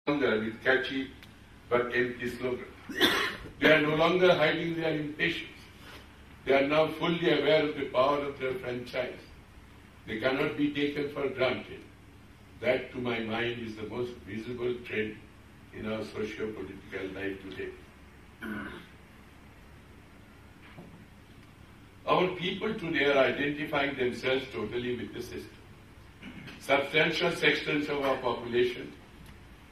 longer with catchy but empty slogans. They are no longer hiding their impatience. They are now fully aware of the power of their franchise. They cannot be taken for granted. That, to my mind, is the most visible trend in our socio-political life today. Our people today are identifying themselves totally with the system. Substantial sections of our population,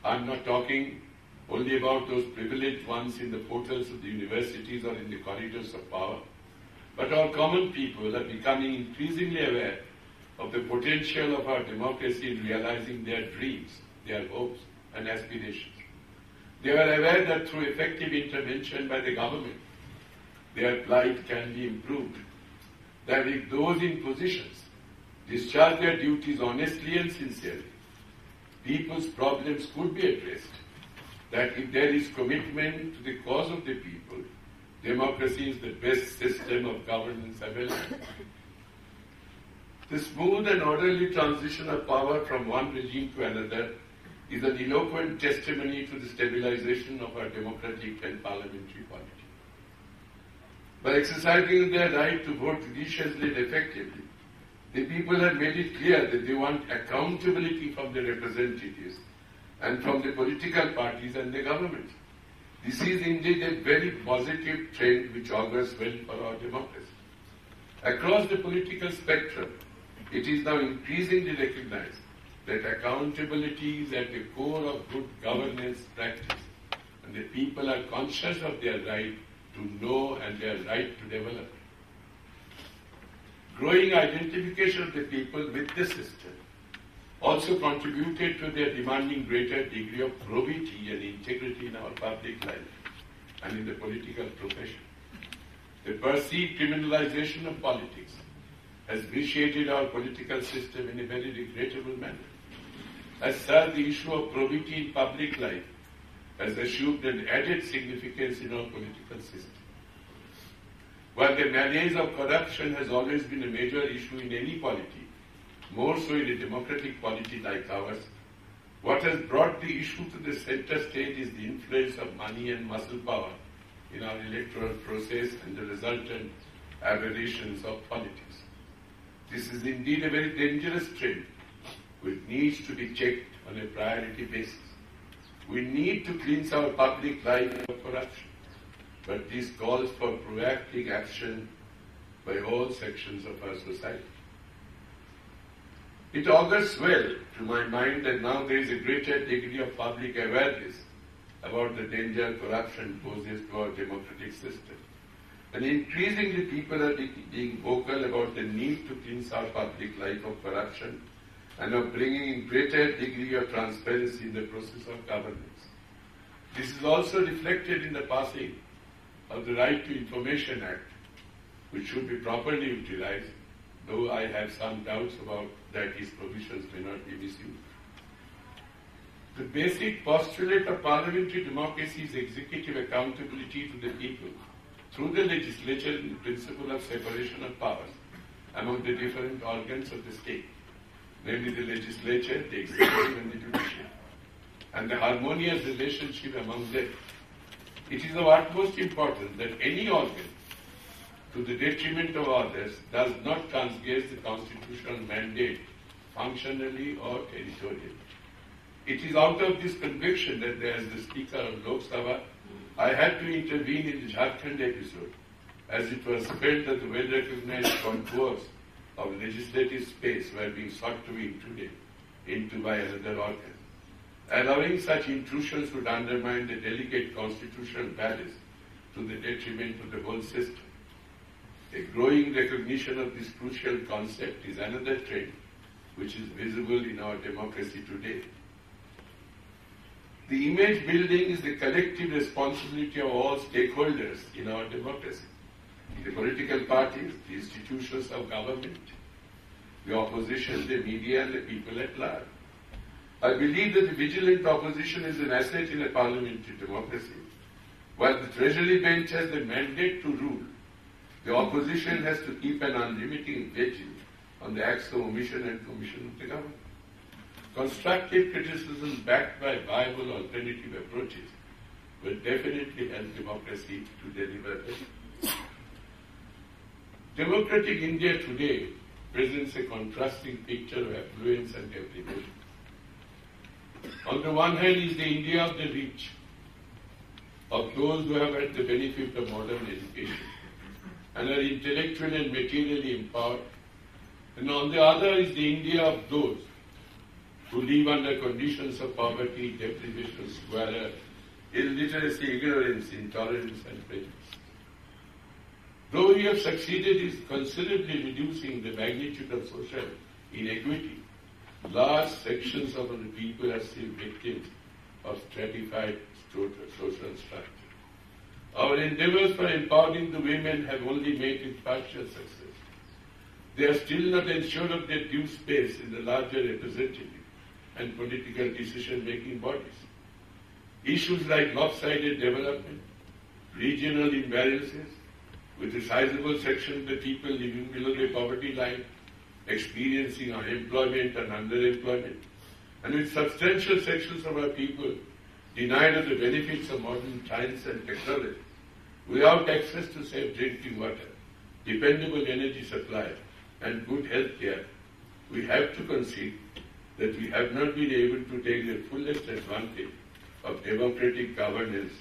I'm not talking only about those privileged ones in the portals of the universities or in the corridors of power, but our common people are becoming increasingly aware of the potential of our democracy in realizing their dreams, their hopes and aspirations. They are aware that through effective intervention by the government, their plight can be improved, that if those in positions discharge their duties honestly and sincerely, people's problems could be addressed, that if there is commitment to the cause of the people, democracy is the best system of governance available. The smooth and orderly transition of power from one regime to another is an eloquent testimony to the stabilization of our democratic and parliamentary polity. By exercising their right to vote judiciously and effectively, the people have made it clear that they want accountability from the representatives and from the political parties and the government. This is indeed a very positive trend which augurs well for our democracy. Across the political spectrum, it is now increasingly recognized that accountability is at the core of good governance practice, and the people are conscious of their right to know and their right to develop. Growing identification of the people with the system also contributed to their demanding greater degree of probity and integrity in our public life and in the political profession. The perceived criminalization of politics has vitiated our political system in a very regrettable manner. As such, the issue of probity in public life has assumed an added significance in our political system. While the malaise of corruption has always been a major issue in any polity, more so in a democratic polity like ours, what has brought the issue to the center stage is the influence of money and muscle power in our electoral process and the resultant aberrations of politics. This is indeed a very dangerous trend which needs to be checked on a priority basis. We need to cleanse our public life of corruption, but this calls for proactive action by all sections of our society. It augurs well to my mind that now there is a greater degree of public awareness about the danger corruption poses to our democratic system. And increasingly people are being vocal about the need to cleanse our public life of corruption and of bringing in greater degree of transparency in the process of governance. This is also reflected in the passing of the Right to Information Act, which should be properly utilized, though I have some doubts about that its provisions may not be misused. The basic postulate of parliamentary democracy is executive accountability to the people through the legislature and the principle of separation of powers among the different organs of the state, namely the legislature, the executive and the judiciary, and the harmonious relationship among them. It is of utmost importance that any organ, to the detriment of others, does not transgress the constitutional mandate functionally or territorially. It is out of this conviction that, as the Speaker of Lok Sabha, I had to intervene in the Jharkhand episode, as it was felt that the well-recognized contours of legislative space were being sought to be intruded into by another organ. Allowing such intrusions would undermine the delicate constitutional balance to the detriment of the whole system. A growing recognition of this crucial concept is another trend which is visible in our democracy today. The image building is the collective responsibility of all stakeholders in our democracy. The political parties, the institutions of government, the opposition, the media and the people at large. I believe that the vigilant opposition is an asset in a parliamentary democracy. While the Treasury bench has the mandate to rule, the opposition has to keep an unremitting vigil on the acts of omission and commission of the government. constructive criticism backed by viable alternative approaches will definitely help democracy to deliver better. Democratic India today presents a contrasting picture of affluence and deprivation. On the one hand is the India of the rich, of those who have had the benefit of modern education and are intellectually and materially empowered. And on the other is the India of those who live under conditions of poverty, deprivation, squalor, illiteracy, ignorance, intolerance and prejudice. Though we have succeeded in considerably reducing the magnitude of social inequity, large sections of the people are still victims of stratified social structure. Our endeavors for empowering the women have only made it partial success. They are still not ensured of their due space in the larger representative and political decision-making bodies. Issues like lopsided development, regional imbalances, with a sizable section of the people living below the poverty line, experiencing unemployment and underemployment, and with substantial sections of our people denied of the benefits of modern science and technology, without access to safe drinking water, dependable energy supply, and good health care, we have to concede that we have not been able to take the fullest advantage of democratic governance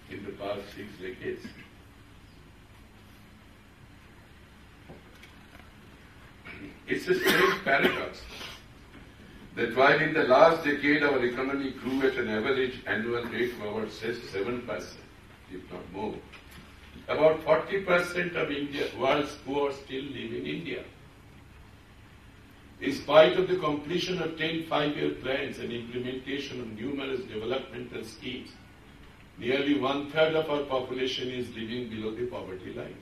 in the past 6 decades. It's a strange paradox that while in the last decade our economy grew at an average annual rate of about 7%, if not more, about 40% of India's world's poor still live in India. In spite of the completion of 10 5-year plans and implementation of numerous developmental schemes, nearly 1/3 of our population is living below the poverty line.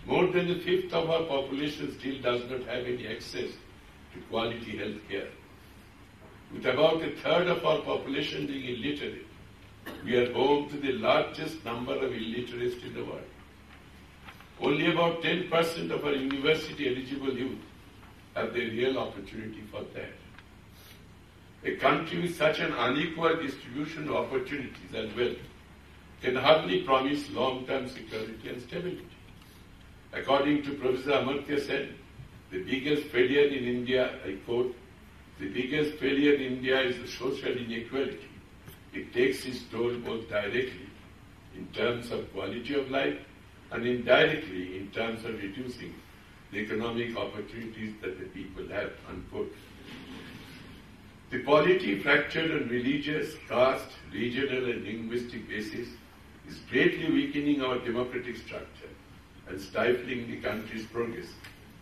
More than 1/5 of our population still does not have any access to quality health care. With about 1/3 of our population being illiterate, we are home to the largest number of illiterates in the world. Only about 10% of our university-eligible youth have the real opportunity for that. A country with such an unequal distribution of opportunities and wealth can hardly promise long-term security and stability. According to Professor Amartya Sen, the biggest failure in India, I quote, the biggest failure in India is the social inequality. It takes its toll both directly in terms of quality of life and indirectly in terms of reducing the economic opportunities that the people have, unquote. The polity fractured on religious, caste, regional and linguistic basis is greatly weakening our democratic structure and stifling the country's progress,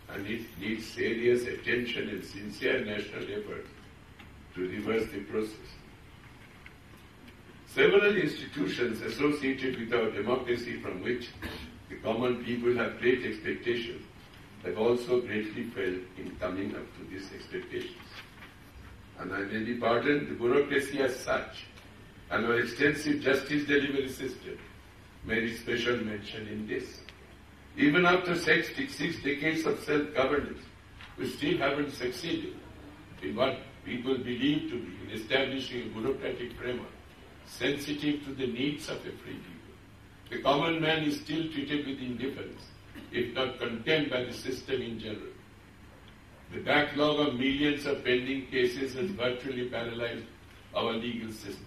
and it needs serious attention and sincere national effort to reverse the process. Several institutions associated with our democracy from which the common people have great expectations have also greatly failed in coming up to these expectations. And I may be pardoned, the bureaucracy as such and our extensive justice delivery system merits special mention in this. Even after 6 decades of self-governance, we still haven't succeeded in what people believe to be in establishing a bureaucratic framework sensitive to the needs of a free people. The common man is still treated with indifference, if not contempt by the system in general. The backlog of millions of pending cases has virtually paralyzed our legal system.